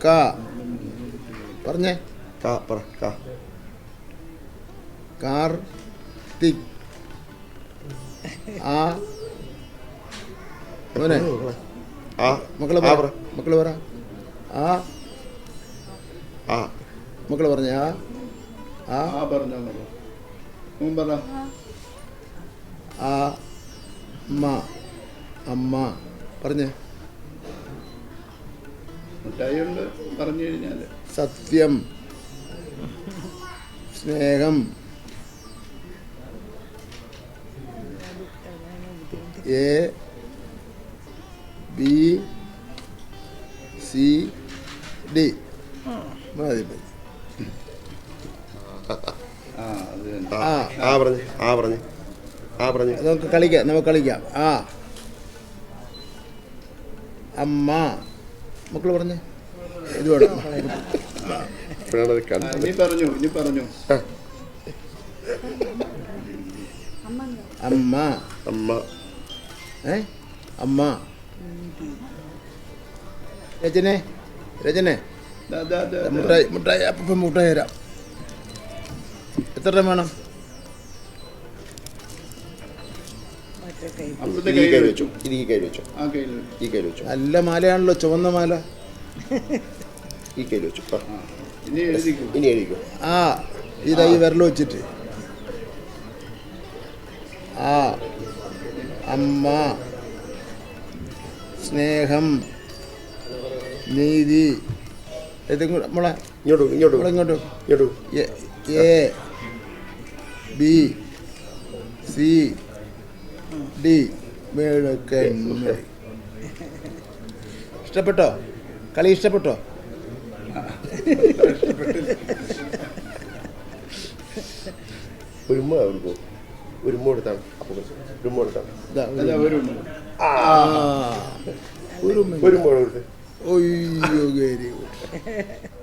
ക പറഞ്ഞേ. കാർത്തിക്. ആ മോനെ മക്കളെ പറ. ആ മക്കള് പറഞ്ഞ ആ അമ്മ. അമ്മ പറഞ്ഞേ. പറഞ്ഞു കഴിഞ്ഞാൽ സത്യം. സ്നേഹം. A B C D. മതി മതി. നമുക്ക് കളിക്കാം. ആ അമ്മ മക്കള് പറഞ്ഞേ. ഇത് വേണം. പറഞ്ഞു അമ്മ. അമ്മ. രചനെ മുട്ടായി അപ്പം മുട്ടായി തരാം. എത്ര വേണം? നല്ല മാലയാണല്ലോ, ചുവന്ന മാല. ഈ കയ്യിൽ വെച്ചു. ഇനി എഴുതിക്കും. ആ ഇതാ ഈ വിരൽ വെച്ചിട്ട്. ആ അമ്മ. സ്നേഹം. നീതി. നമ്മളെ ഇങ്ങോട്ട്. A B C D. ഇഷ്ടപ്പെട്ടോ? കളി ഇഷ്ടപ്പെട്ടോ? ഒരു വെരി ഗുഡ്.